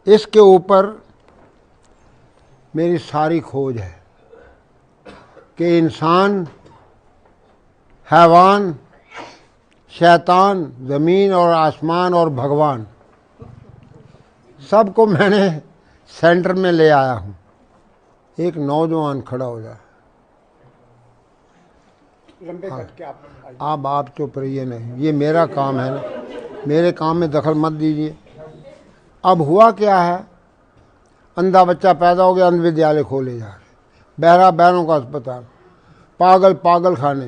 इसके ऊपर मेरी सारी खोज है कि इंसान, हैवान, शैतान, ज़मीन और आसमान और भगवान, सबको मैंने सेंटर में ले आया हूँ। एक नौजवान खड़ा हो जाए। आप चुप रहिए, नहीं, ये मेरा काम है ना, मेरे काम में दखल मत दीजिए। अब हुआ क्या है, अंधा बच्चा पैदा हो गया, अंध विद्यालय खोले जा रहे, बहरा बहरों का अस्पताल, पागल पागल खाने,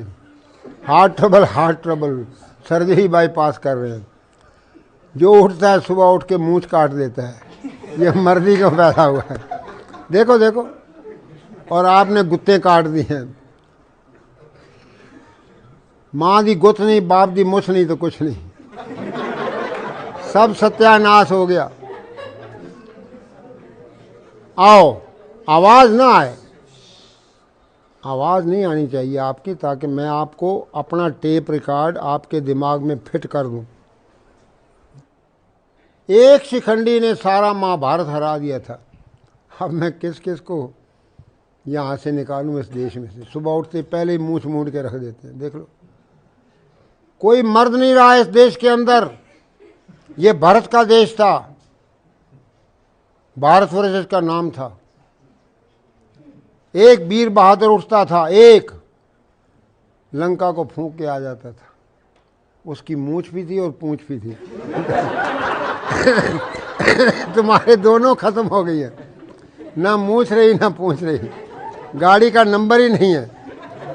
हार्ट ट्रबल, सर्जरी बाईपास कर रहे हैं। जो उठता है सुबह उठ के मूंछ काट देता है, ये मर्जी का पैदा हुआ है। देखो देखो, और आपने गुत्ते काट दिए हैं। माँ दी गुत नहीं, बाप दी मुछ नहीं तो कुछ नहीं, सब सत्यानाश हो गया। आओ, आवाज़ ना आए, आवाज़ नहीं आनी चाहिए आपकी, ताकि मैं आपको अपना टेप रिकॉर्ड आपके दिमाग में फिट कर दूं। एक शिखंडी ने सारा महाभारत हरा दिया था। अब मैं किस किस को यहाँ से निकालूं इस देश में से। सुबह उठते पहले ही मूछ मूड़ के रख देते हैं। देख लो, कोई मर्द नहीं रहा इस देश के अंदर। ये भारत का देश था, भारतवर्ष इसका नाम था। एक वीर बहादुर उठता था, एक लंका को फूंक के आ जाता था। उसकी मूछ भी थी और पूंछ भी थी। तुम्हारे दोनों खत्म हो गई है, ना मूछ रही ना पूछ रही, गाड़ी का नंबर ही नहीं है।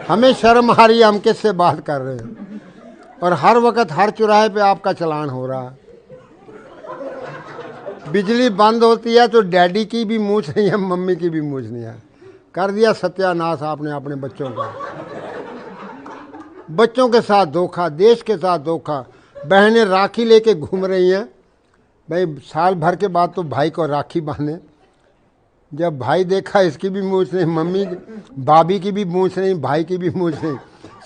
हमें शर्म आ रही है, हम किससे बात कर रहे हैं, और हर वक्त हर चौराहे पे आपका चलान हो रहा है। बिजली बंद होती है तो डैडी की भी मूछ नहीं है, मम्मी की भी मूछ नहीं है। कर दिया सत्यानाश आपने अपने बच्चों का। बच्चों के साथ धोखा, देश के साथ धोखा। बहनें राखी लेके घूम रही हैं। भाई साल भर के बाद तो भाई को राखी बांधे। जब भाई देखा इसकी भी मूछ नहीं, मम्मी भाभी की भी मूछ नहीं, भाई की भी मूछ नहीं,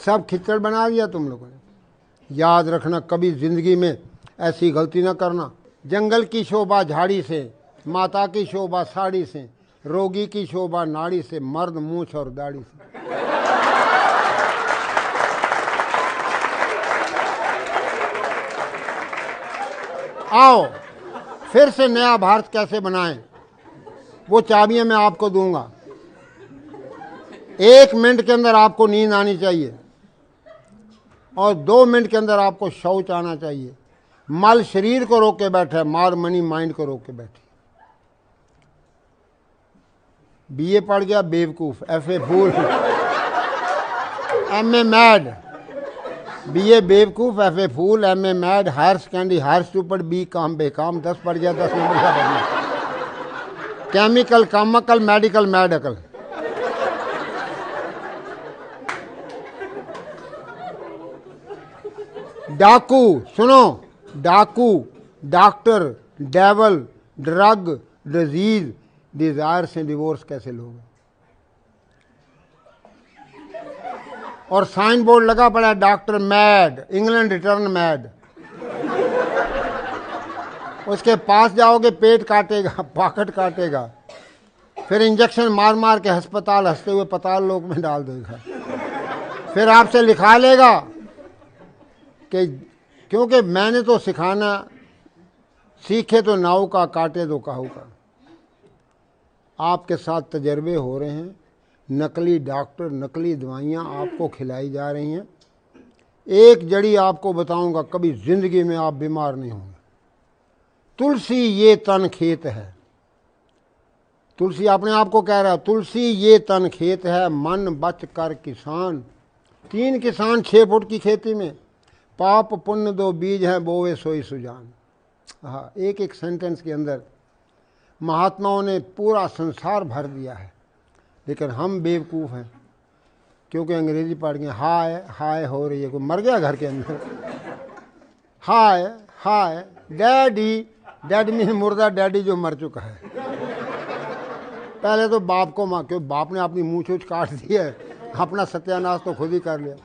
सब खिचड़ बना दिया तुम लोगों ने। याद रखना, कभी जिंदगी में ऐसी गलती ना करना। जंगल की शोभा झाड़ी से, माता की शोभा साड़ी से, रोगी की शोभा नाड़ी से, मर्द मूछ और दाढ़ी से। आओ, फिर से नया भारत कैसे बनाएं, वो चाबियां मैं आपको दूंगा। 1 मिनट के अंदर आपको नींद आनी चाहिए और 2 मिनट के अंदर आपको शौच आना चाहिए। मल शरीर को रोक के बैठे, मार मनी माइंड को रोक के बैठे। बीए पढ़ गया बेवकूफ, FA fool, MA mad. BA बेवकूफ, FA fool, MA mad, higher secondary higher stupid, B com बेकाम, 10 पढ़ गया 10 नंबर का बढ़िया। केमिकल कामकल, मेडिकल मैडकल। डाकू, सुनो, डाकू, doctor, devil, drug, disease, desire से डिवोर्स कैसे लोगे? और साइन बोर्ड लगा पड़ा, doctor mad, England return mad. उसके पास जाओगे पेट काटेगा, पॉकेट काटेगा, फिर इंजेक्शन मार मार के अस्पताल हंसते हुए पताल लोक में डाल देगा। फिर आपसे लिखा लेगा कि क्योंकि मैंने तो सिखाना, सीखे तो नाव का, काटे तो काहू का। आपके साथ तजर्बे हो रहे हैं, नकली डॉक्टर, नकली दवाइयाँ आपको खिलाई जा रही हैं। एक जड़ी आपको बताऊंगा, कभी जिंदगी में आप बीमार नहीं होंगे। तुलसी ये तन खेत है, तुलसी अपने आप को कह रहा है, तुलसी ये तन खेत है, मन बच कर किसान। 3 किसान 6 फुट की खेती में, पाप पुण्य 2 बीज हैं, बोवे सोई सुजान। हाँ, एक एक सेंटेंस के अंदर महात्माओं ने पूरा संसार भर दिया है। लेकिन हम बेवकूफ़ हैं, क्योंकि अंग्रेजी पढ़ गए। हाय हाय हो रही है, कोई मर गया घर के अंदर। हाय हाय डैडी, डैडी मीन मुर्दा, डैडी जो मर चुका है। पहले तो बाप को माँ, क्यों बाप ने अपनी मूंछ वूछ काट दी है, अपना सत्यानाश तो खुद ही कर लिया।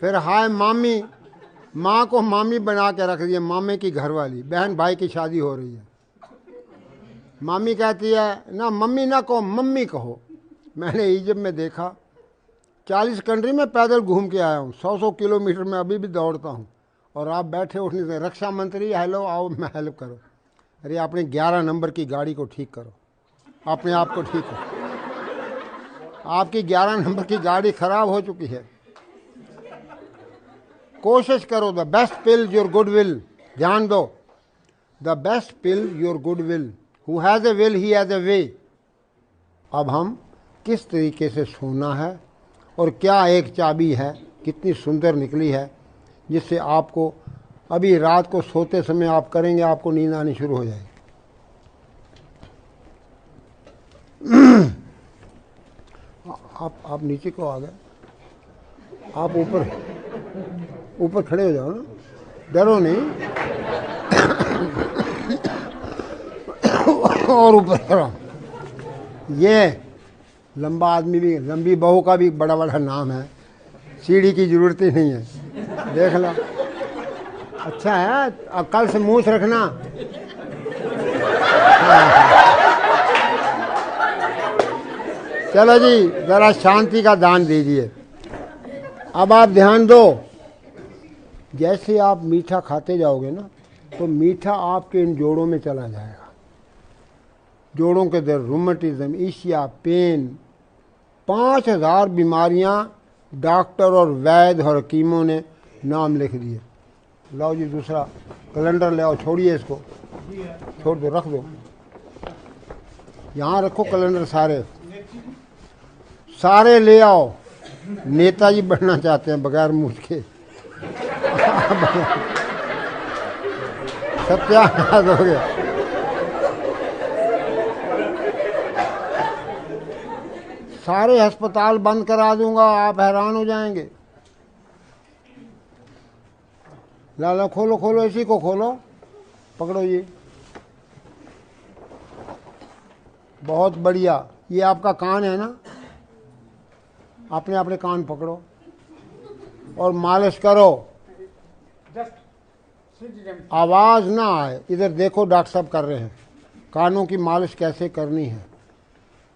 फिर हाय मामी, माँ को मामी बना के रख दिया, मामे की घरवाली, बहन भाई की शादी हो रही है। मामी कहती है ना मम्मी ना कहो मम्मी कहो। मैंने इजिप्ट में देखा, 40 कंट्री में पैदल घूम के आया हूँ, 100 किलोमीटर में अभी भी दौड़ता हूँ, और आप बैठे उठने से रक्षा मंत्री हेलो आओ मैं हेल्प करो। अरे अपने 11 नंबर की गाड़ी को ठीक करो, अपने आप को ठीक करो। आपकी 11 नंबर की गाड़ी खराब हो चुकी है। कोशिश करो, the best pill your good will. ध्यान दो, the best pill your good will, who has a will he has a way. अब हम किस तरीके से सोना है और क्या एक चाबी है, कितनी सुंदर निकली है, जिससे आपको अभी रात को सोते समय आप करेंगे, आपको नींद आनी शुरू हो जाएगी। आप नीचे को आ गए, आप ऊपर खड़े हो जाओ ना, डरो नहीं। और ऊपर करो। ये लंबा आदमी भी, लंबी बहू का भी बड़ा बड़ा नाम है, सीढ़ी की जरूरत ही नहीं है, देख लो। अच्छा है, अब कल से मूछ रखना। चलो जी, जरा शांति का दान दीजिए। अब आप ध्यान दो, जैसे आप मीठा खाते जाओगे ना, तो मीठा आपके इन जोड़ों में चला जाएगा। जोड़ों के दर्द, रूमेटिज्म, ईशिया, पेन, 5000 बीमारियां डॉक्टर और वैद्य और हकीमों ने नाम लिख दिए। लाओ जी दूसरा कैलेंडर ले आओ, छोड़िए इसको, छोड़ दो, रख दो, यहाँ रखो कैलेंडर, सारे ले आओ। नेताजी बनना चाहते हैं बगैर मूछ के। सत्यानाश हो गया। सारे अस्पताल बंद करा दूंगा, आप हैरान हो जाएंगे। ला खोलो खोलो, इसी को खोलो, पकड़ो ये, बहुत बढ़िया। ये आपका कान है ना, अपने अपने कान पकड़ो और मालिश करो, आवाज ना आए। इधर देखो, डॉक्टर साहब कर रहे हैं। कानों की मालिश कैसे करनी है,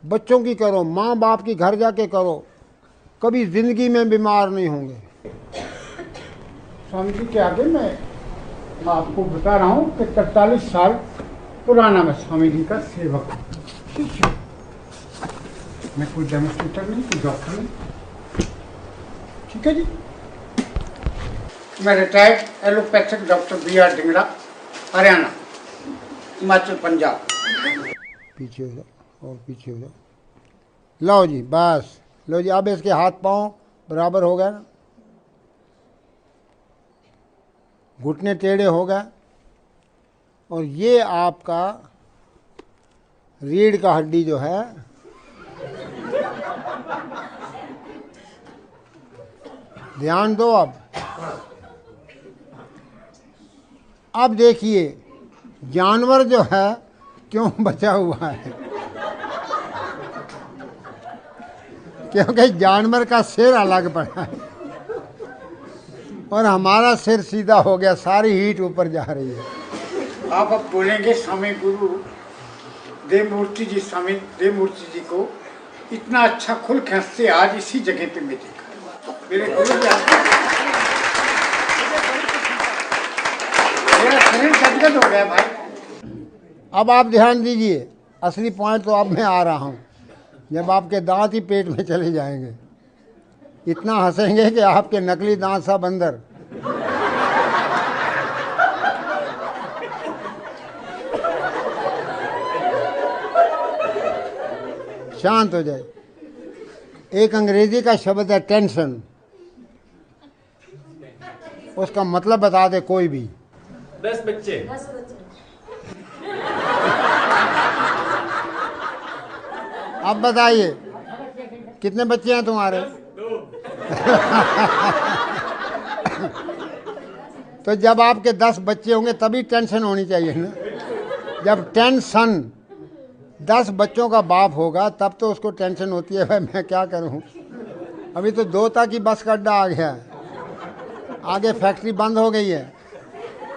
बच्चों की करो, माँ बाप की घर जाके करो, कभी जिंदगी में बीमार नहीं होंगे। स्वामी जी के आगे मैं आपको बता रहा हूँ कि 43 साल पुराना मैं स्वामी जी का सेवक हूँ। मैं कोई डेमोस्ट्रेटर नहीं, कोई डॉक्टर नहीं, ठीक है जी। मैं retired allopathic doctor BR Dhingra, Haryana, Himachal, Punjab. पीछे हो जाओ और पीछे हो जाओ। लो जी, बस लो जी। अब इसके हाथ पांव बराबर हो गए ना, घुटने टेढ़े हो गए, और ये आपका रीढ़ का हड्डी जो है, ध्यान दो। अब देखिए जानवर जो है क्यों बचा हुआ है, क्योंकि जानवर का सिर अलग पड़ा है और हमारा सिर सीधा हो गया, सारी हीट ऊपर जा रही है। आप अब बोलेंगे स्वामी गुरु देवमूर्ति जी, स्वामी देवमूर्ति जी को इतना अच्छा खुल खसते आज इसी जगह पे मैं देखा। मेरे गुरु जी, मेरा शरीर गदगद हो गया भाई। अब आप ध्यान दीजिए, असली पॉइंट तो अब मैं आ रहा हूँ, जब आपके दांत ही पेट में चले जाएंगे, इतना हंसेंगे कि आपके नकली दांत सब अंदर। शांत हो जाए। एक अंग्रेजी का शब्द है टेंशन, उसका मतलब बता दे कोई भी। 10 बच्चे। अब बताइए कितने बच्चे हैं तुम्हारे? तो जब आपके 10 बच्चे होंगे तभी टेंशन होनी चाहिए ना। जब टेंशन 10 बच्चों का बाप होगा तब तो उसको टेंशन होती है, भाई मैं क्या करूं। अभी तो 2 तक ही बस का अड्डा आ गया है, आगे फैक्ट्री बंद हो गई है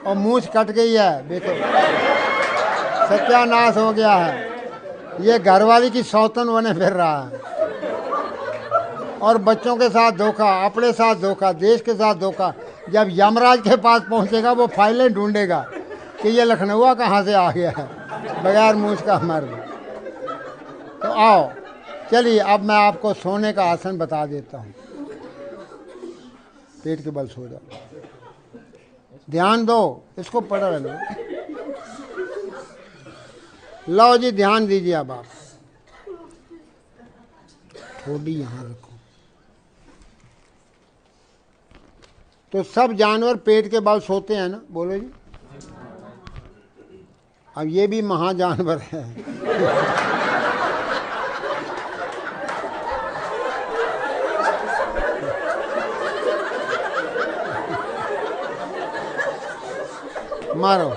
और मूछ कट गई है। देखो सत्यानाश हो गया है। ये घरवाली की सौतन बने फिर रहा है, और बच्चों के साथ धोखा, अपने साथ धोखा, देश के साथ धोखा। जब यमराज के पास पहुंचेगा वो फाइलें ढूंढेगा कि ये लखनऊ कहाँ से आ गया है, बगैर मूछ का मर्द। तो आओ चलिए, अब मैं आपको सोने का आसन बता देता हूँ। पेट के बल सो जाओ, ध्यान दो, इसको पढ़ रहना। लो जी, ध्यान दीजिए। अब आप थोड़ी यहाँ रखो। तो सब जानवर पेट के बल सोते हैं ना, बोलो जी। अब ये भी महाजानवर है। मारो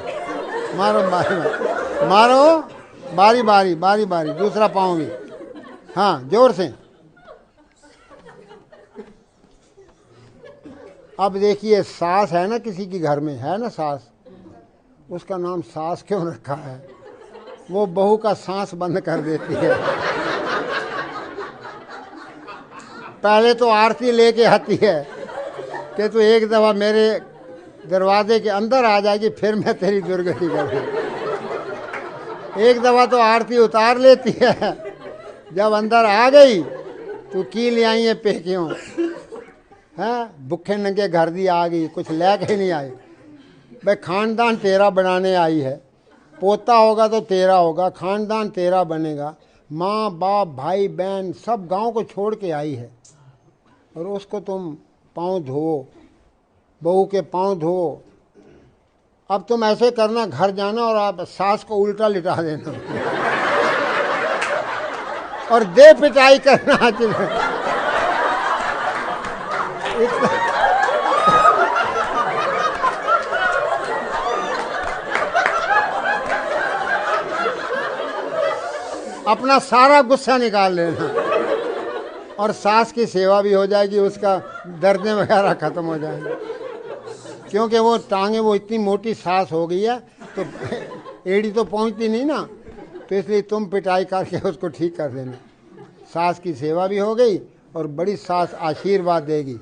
मारो बारी बारी, मारो बारी बारी बारी बारी, दूसरा पाँव भी, हाँ जोर से। अब देखिए, सास है ना, किसी की घर में है ना सास, उसका नाम सास क्यों रखा है? वो बहू का सांस बंद कर देती है। पहले तो आरती लेके आती है कि तू एक दफ़ा मेरे दरवाजे के अंदर आ जाएगी, फिर मैं तेरी दुर्गति करूँगी। एक दफ़ा तो आरती उतार लेती है, जब अंदर आ गई तो की ले आई है पेकियों, हैं भुखे नंगे घर दी आ गई, कुछ लेके नहीं आई। भाई खानदान तेरा बनाने आई है, पोता होगा तो तेरा होगा, खानदान तेरा बनेगा। माँ बाप भाई बहन सब गांव को छोड़ के आई है, और उसको तुम पाँव धो, बहू के पाँव धो। अब तुम ऐसे करना, घर जाना और आप सास को उल्टा लिटा देना और दे पिटाई करना। अपना सारा गुस्सा निकाल लेना, और सास की सेवा भी हो जाएगी, उसका दर्दें वगैरह खत्म हो जाएंगे। क्योंकि वो टांगे, वो इतनी मोटी सास हो गई है तो एड़ी तो पहुंचती नहीं ना, तो इसलिए तुम पिटाई करके उसको ठीक कर देना। सास की सेवा भी हो गई और बड़ी सास आशीर्वाद देगी।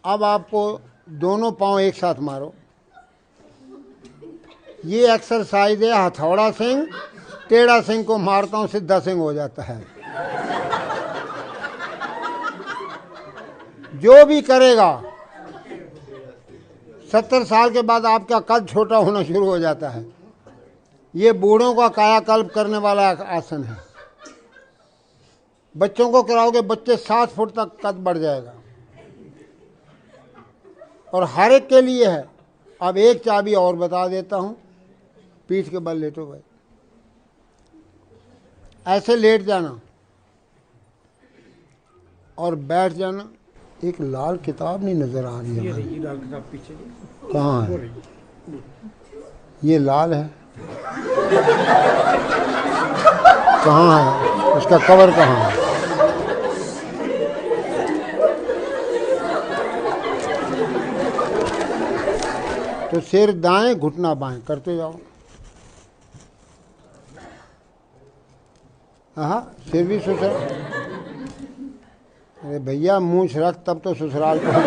अब आपको दोनों पांव एक साथ मारो। ये एक्सरसाइज है हथौड़ा सिंह, टेढ़ा सिंह को मारता हूं सीधा सिंह हो जाता है। जो भी करेगा 70 साल के बाद आपका कद छोटा होना शुरू हो जाता है। ये बूढ़ों का कायाकल्प करने वाला आसन है। बच्चों को कराओगे, बच्चे 7 फुट तक कद बढ़ जाएगा, और हर एक के लिए है। अब एक चाबी और बता देता हूं, पीठ के बल लेटो भाई, ऐसे लेट जाना और बैठ जाना। एक लाल किताब नहीं नजर आ रही है? ये लाल किताब पीछे कहाँ है? ये लाल है, कहाँ है? उसका कवर कहाँ है? तो सिर दाएं, घुटना बाएं करते जाओ। हाँ, सिर भी ससुराल। अरे भैया मूंछ रख, तब तो ससुराल पहुंच।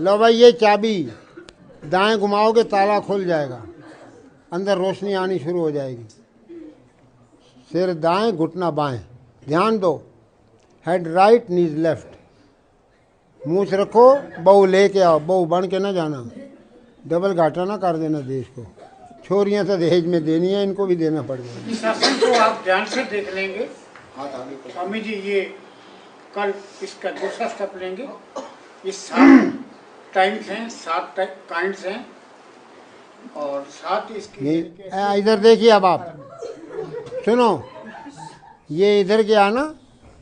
लो भाई, ये चाबी दाएं घुमाओगे ताला खुल जाएगा, अंदर रोशनी आनी शुरू हो जाएगी। सिर दाएं, घुटना बाएं, ध्यान दो। हेड राइट, नीज लेफ्ट। मूंछ रखो, बहू लेके आओ, बहू बन के ना जाना, डबल घाटा ना कर देना देश को। छोरियां तो दहेज में देनी है, इनको भी देना पड़ जाएगा। इस आसन को आप ध्यान से देख लेंगे। स्वामी जी, ये कल इसका दूसरा स्टेप लेंगे। ये 7 टाइम्स हैं, 7 काइंड्स हैं, और 7 इसके। इधर देखिए, अब आप सुनो, ये इधर क्या ना,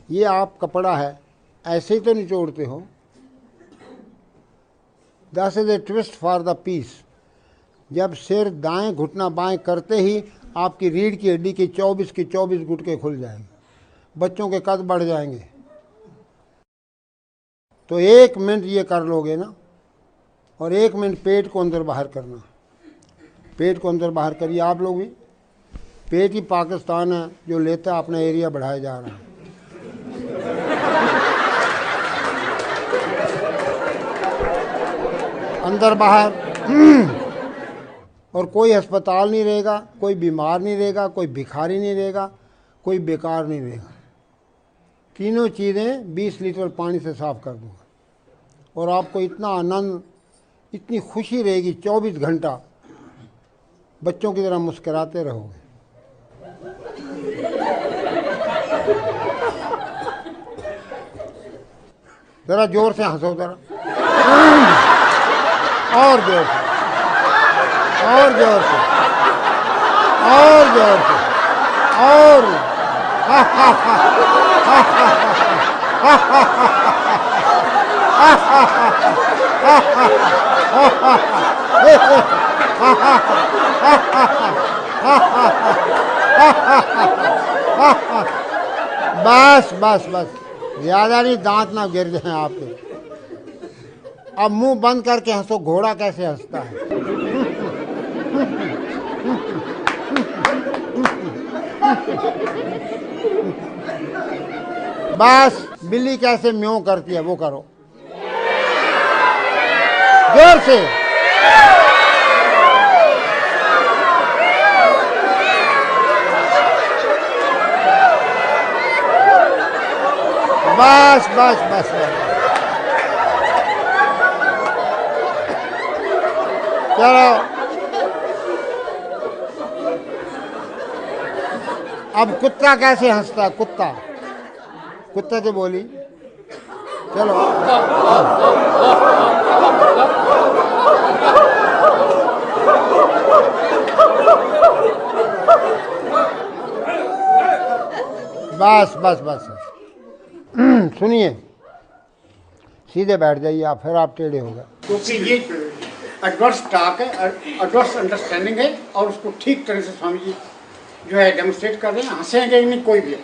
ये आप कपड़ा है, ऐसे ही तो निचोड़ते हो। That is a twist for the piece. जब सिर दाएं, घुटना बाएं करते ही आपकी रीढ़ की हड्डी की 24 गुटके खुल जाएंगे, बच्चों के कद बढ़ जाएंगे। तो 1 मिनट ये कर लोगे ना, और 1 मिनट पेट को अंदर बाहर करना। पेट को अंदर बाहर करिए आप लोग भी। पेट ही पाकिस्तान है जो लेता अपना एरिया बढ़ाया जा रहा है। अंदर बाहर। और कोई अस्पताल नहीं रहेगा, कोई बीमार नहीं रहेगा, कोई भिखारी नहीं रहेगा, कोई बेकार नहीं रहेगा। तीनों चीज़ें 20 लीटर पानी से साफ कर दूंगा और आपको इतना आनंद, इतनी खुशी रहेगी, 24 घंटा बच्चों की तरह मुस्कुराते रहोगे। जरा जोर से हंसो जरा, और जोर से, और जोर से, और जोर से, और बस बस बस, ज्यादा नहीं, दांत ना गिर जाए आपके। अब मुंह बंद करके हंसो, घोड़ा कैसे हंसता है। बस, बिल्ली कैसे म्यों करती है वो करो, जोर से। बस बस बस बस, चलो अब कुत्ता कैसे हंसता है, कुत्ता, कुत्ते से बोली, चलो। बस बस बस, सुनिए, सीधे बैठ जाइए आप, फिर आप टेढ़े हो गए। क्योंकि ये एडवर्स टॉक है, एडवर्स अंडरस्टैंडिंग है, और उसको ठीक तरह से स्वामी जी जो है डेमोन्स्ट्रेट कर रहे हैं। हंसेंगे नहीं कोई भी,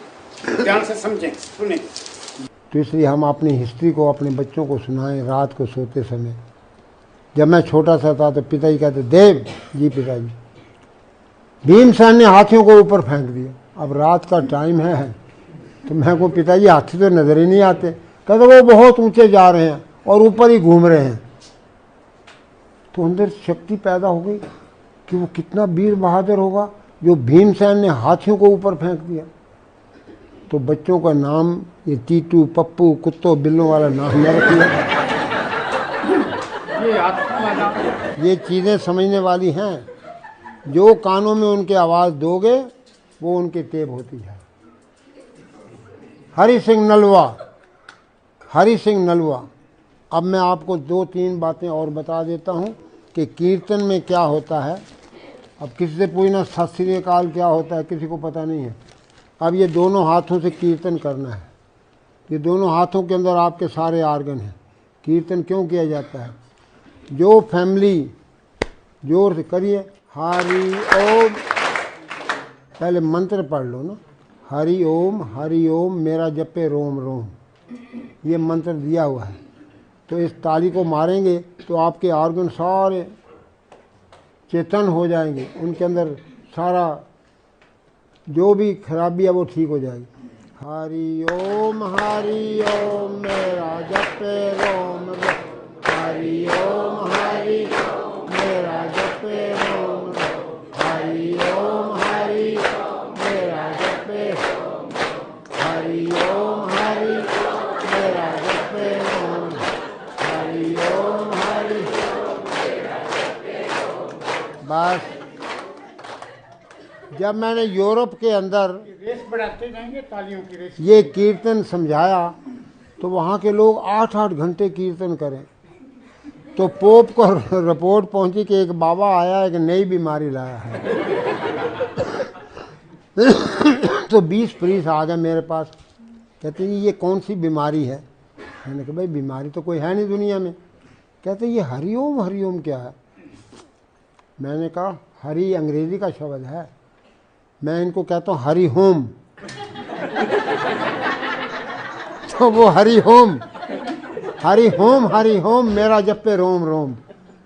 ध्यान से समझें, सुने। तो इसलिए हम अपनी हिस्ट्री को अपने बच्चों को सुनाएं रात को सोते समय। जब मैं छोटा सा था तो पिताजी कहते, देव जी पिताजी, भीमसेन ने हाथियों को ऊपर फेंक दिया। अब रात का टाइम है तो मैं को, पिताजी हाथी तो नजर ही नहीं आते। कहते वो बहुत ऊंचे जा रहे हैं और ऊपर ही घूम रहे हैं। तो अंदर शक्ति पैदा हो गई कि वो कितना वीर बहादुर होगा जो भीमसेन ने हाथियों को ऊपर फेंक दिया। तो बच्चों का नाम ये टीटू, पप्पू, कुत्तों बिल्लों वाला नाम न रखिए। ये चीज़ें समझने वाली हैं। जो कानों में उनके आवाज़ दोगे वो उनके तेब होती है। हरि सिंह नलवा, हरि सिंह नलवा। अब मैं आपको 2-3 बातें और बता देता हूँ कि कीर्तन में क्या होता है। अब किसी से पूछना सत श्री अकाल क्या होता है, किसी को पता नहीं है। अब ये दोनों हाथों से कीर्तन करना है। ये दोनों हाथों के अंदर आपके सारे आर्गन हैं। कीर्तन क्यों किया जाता है? जो फैमिली, जोर से करिए, हरि ओम, पहले मंत्र पढ़ लो ना, हरि ओम मेरा जपे रोम रोम, ये मंत्र दिया हुआ है। तो इस ताली को मारेंगे तो आपके ऑर्गन सारे चेतन हो जाएंगे, उनके अंदर सारा जो भी खराबी है वो ठीक हो जाएगी। हरि ओम मेरा जपे रोम रोम, हरि ओम मेरा जपे रोम रोम, हरि ओम मेरा जपे, हरि ओम मेरा जपे रोम, हरि ओम बस। जब मैंने यूरोप के अंदर रेस बढ़ाते जाएंगे, तालियों की रेस। ये कीर्तन समझाया तो वहाँ के लोग 8-8 घंटे कीर्तन करें। तो पोप को रिपोर्ट पहुंची कि एक बाबा आया, एक नई बीमारी लाया है। तो 20 प्रीस आ गए मेरे पास, कहते हैं ये कौन सी बीमारी है? मैंने कहा भाई बीमारी तो कोई है नहीं दुनिया में। कहते ये हरिओम क्या है? मैंने कहा हरि अंग्रेजी का शब्द है, मैं इनको कहता हूँ हरि होम। तो वो हरि होम हरि होम मेरा जप पे रोम रोम।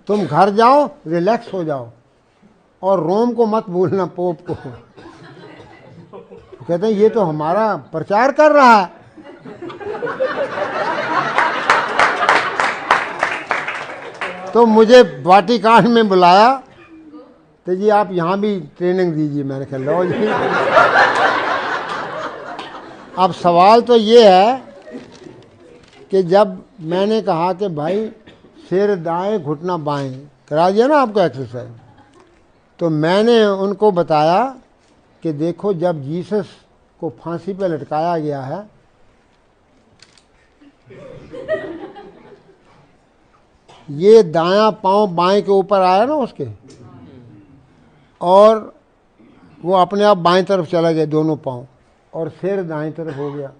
तुम घर जाओ, रिलैक्स हो जाओ, और रोम को मत भूलना, पोप को। कहते हैं ये तो हमारा प्रचार कर रहा है। तो मुझे वाटिकान में बुलाया, तो जी आप यहाँ भी ट्रेनिंग दीजिए। मैंने कहा लो जी। अब सवाल तो ये है कि जब मैंने कहा कि भाई सिर दाएं घुटना बाएं करा दिया ना आपको एक्सरसाइज, तो मैंने उनको बताया कि देखो जब जीसस को फांसी पे लटकाया गया है, ये दायां पांव बाएं के ऊपर आया ना उसके, और वो अपने आप बाएं तरफ चला गया दोनों पांव, और सिर दाएं तरफ हो गया।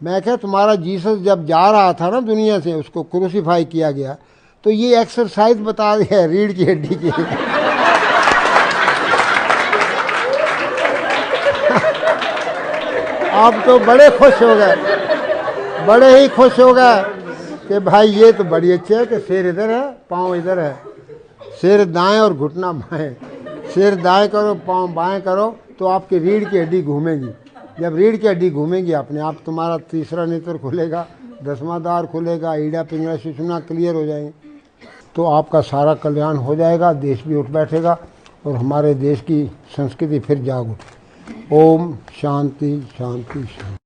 मैं कहा तुम्हारा जीसस जब जा रहा था ना दुनिया से, उसको क्रूसीफाई किया गया, तो ये एक्सरसाइज बता दिया रीढ़ की हड्डी की। आप तो बड़े खुश हो गए, बड़े ही खुश हो गए कि भाई ये तो बड़ी अच्छी है कि सिर इधर है पाँव इधर है, सिर दाएं और घुटना बाएं। सिर दाएं करो पाँव बाएं करो तो आपकी रीढ़ की हड्डी घूमेगी। जब रीढ़ की हड्डी घूमेगी अपने आप तुम्हारा तीसरा नेत्र खुलेगा, 10वां द्वार खुलेगा, ईड़ा पिंगला सुषुम्ना क्लियर हो जाएंगे, तो आपका सारा कल्याण हो जाएगा, देश भी उठ बैठेगा और हमारे देश की संस्कृति फिर जाग उठे। ओम शांति शांति शांति।